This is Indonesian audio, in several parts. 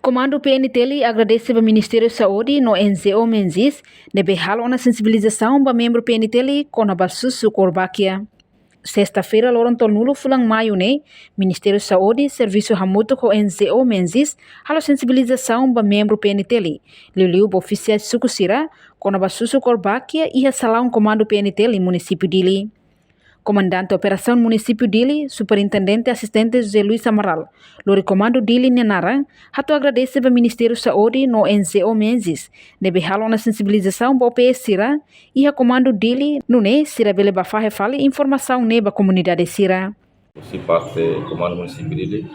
Comando PNTL agradece ao Ministério da Saúde no NZO Menzis, nebe hal ona sensibilização para membro PNTL com a basusu Corbaquia. Sexta-feira, Loronto Nulo Fulang Maio, né? Ministério da Saúde, Serviço Hamuto com NZO Menzis, halo sensibilização para membro PNTL. Liu oficiais sukusira, com a basusu Corbaquia e a salão Comando PNTL município dele. Comandante Operação Município Dili, Superintendente Assistente José Luiz Amaral, Lori Comando Dili Nenarang, hatu agradece ao Ministério da Saúde no NZO Menzis, nebe halo na sensibilização para OPS Sira, e a Comando Dili, nune, Sira bele bafahe fale informação neba comunidade Sira. Se parte Comando Município Dili,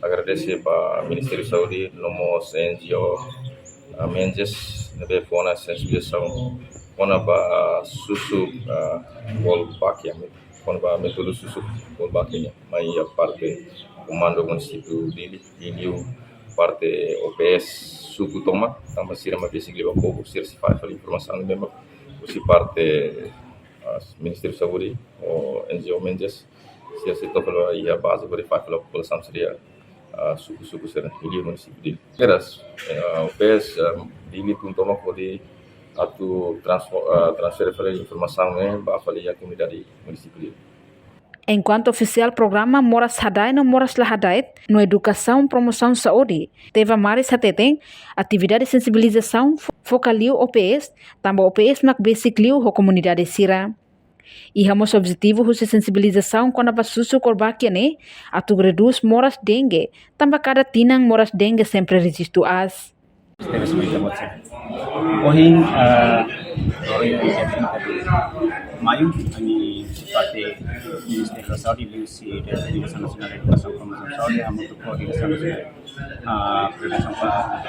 agradece para o Ministério da Saúde, nomos NZO Menzis, nebe fona sensibilização, fona ba susu Volpakia, quando a metode susu Volpakia, mas a parte Comando Município Dili, e parte OPS suku toma, também sira uma vez que pouco sira se faz a informação mesmo, se parte Ministério da Saúde ou NGO Mendes, se toca aí a base para fazer a população seria suku sira Dili Município Dili. Keras OPS Dili pun toma pode atu transfer para informação para a comunidade município Dili. Enquanto oficial programa Moras Hadai no Moras Lahadait, no Educação Promoção Saúde, teve maris hateteng atividade de sensibilização focaliu OPS, também OPS mak basic liu ho comunidade Sira. E hamos objetivo de sensibilização quando a susu corbakia ne, atu reduz moras dengue, também cada tinang moras dengue sempre resistu as. Ohin Mayu, kami seperti Ministeri Saudi Lucy dan Dinas Nasional Edukasi Promosi Saudi, untuk Dinas Nasional Prevention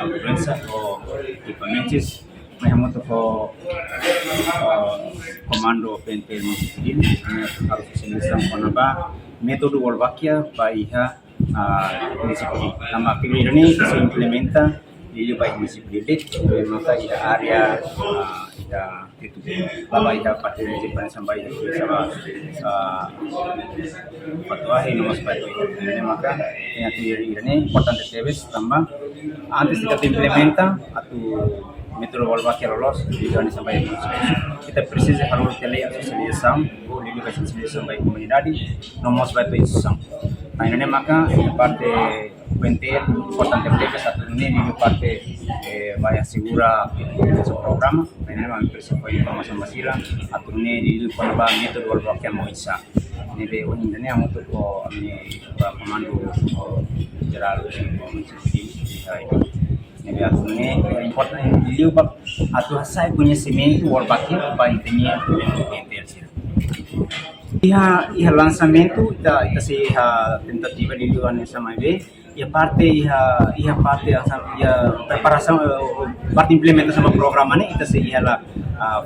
Influenza atau Dipanesis, kami untuk Komando PNTL Municipal, kami harus sensitif menambah metode Wolbachia baiha municipal. Nama aktivitas ini se implementa di baik municipal, maka ia area itu baba ida parte de para sampai sama fatwa ini mas baik ini maka yang ini importante debes tambah antes kita implementa atau metode Wolbachia lolos di zona sampai kita precisa harus tele asosiação ou liga sensibilização baik komunidade no mas baik itu sang nah ini maka parte penting importante debes atau ini di parte vaya segura su programa ini memang bersifat informasi masira atau ini di apa metode Wolbachia mau isa ini be ini yang untuk kami komando geral ini ini important di liu atau saya conhecimento Wolbachia para entender Iha lançamento ita se tentativa de liu sama be ia parte preparação parte implementação do programa né ita se ia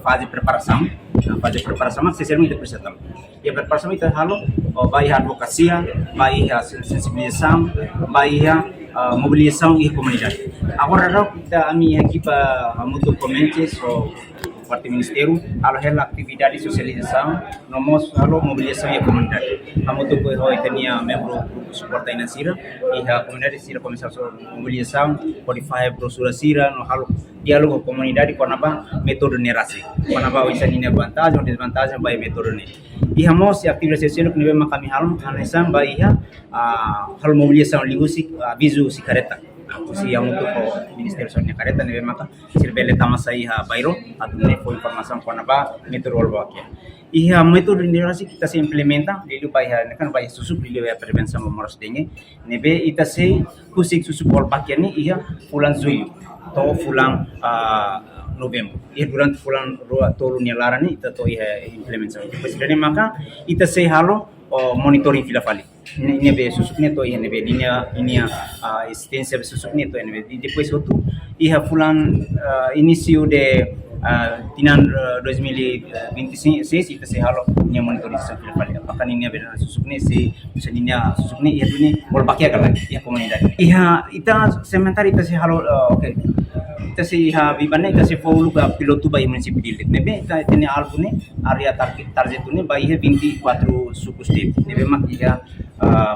fase preparação mas essencialmente precisa ia preparação ita halo vai advocacia vai sensibilização vai mobilização e comunidade agora kita ami aqui para muito comentes parte ministério halo hela atividade de socialização nomos halo mobilização e comunidade amo tu ko itania membro grupo suporte financeira e a comunidade sira começar a mobilização codify brosura sira no halo diálogo com comunidade com apa metode nerasi com apa isa ni vantagem ou desvantagem by metode ne e hamos atividade social que nebe kami halo hanesan by halo mobilização linguística aviso sikareta si yang untuk Ministério Soalnya Kareta nebe maka sirbele tamasai bairo atau info informação com apa metode Wolbachia e a metode nerasi kita se implementa liu baia kan baia susu liu ya prevenção moros dengue nebe ita se kusik susu Wolbachia ni ia bulan Zui atau bulan Novembro e durante bulan tolu nelara ni ita to ia implementação depois dari maka ita se halo monitoring filafali nebe susuknya to nebe ini existência susuknya to nebe depois outro ia fulan início de tinan 2026 ita se halo nya monitorização filafali apakah ini benar susuknya si misalnya susuknya ia duni Wolbachia kan ya komunitas ia ita sementara ita se halo okay ita se bibana ita se follow ka piloto by municipal nebe ita tene albune area target ni by 24 suku state nebe mak ia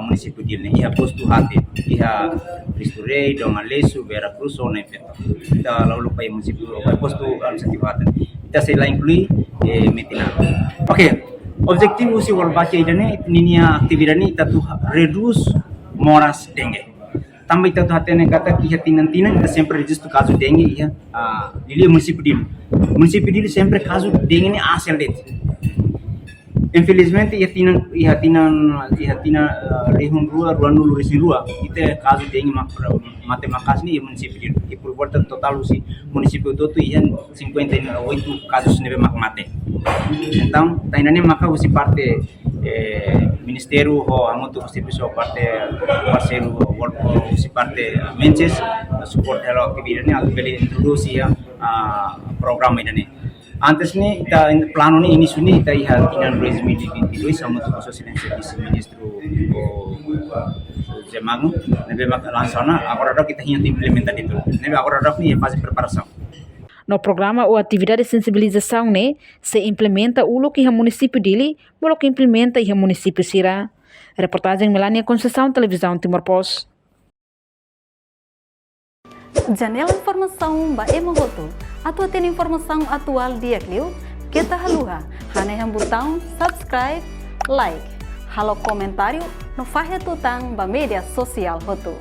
município dele, iha posto hati, iha Cristo Rei, Dom Alesso, Vera Cruz, ou Nepeta. Ita lalu pai município, pai posto administrativo hati. Ita se lá inclui metina. Oke, objetivo si wal baca idane ninia aktivitas ini ita tu reduce moras dengue. Tambah ita tu hatene kata ki hatinan-tinan ita sempre registro caso dengue iha dili município dele. Município dele sempre caso dengue ni asal det. Infelizmente ia tina rehun rua nulu resin rua ite caso dengue mate makas ni município dele. E por volta total si município todo ia 58 casos neve mate. Então, tainane maka usi parte ministério ou amonto usi pessoa parte parceiro ou usi parte menses suporte alo aktivitas ni alveli introdusi programa ini. Antes ni ita plano ni ini suni ita iha tinan 2022 sama tu sosial service ministro Zemago nebe mak lansana agora kita hinha implementar itu. Nebe agora ni fase preparação. No programa ou atividade de sensibilização né, se implementa o que o município dele, o que implementa o município Sira. Reportagem Melania Conceição, Televisão Timor-Post. Janela informação ba emogoto. Atua tem informação atual dia Clio. Kita haluha. Hana yang botão subscribe, like. Halo comentário no fahe tutang ba media sosial hoto.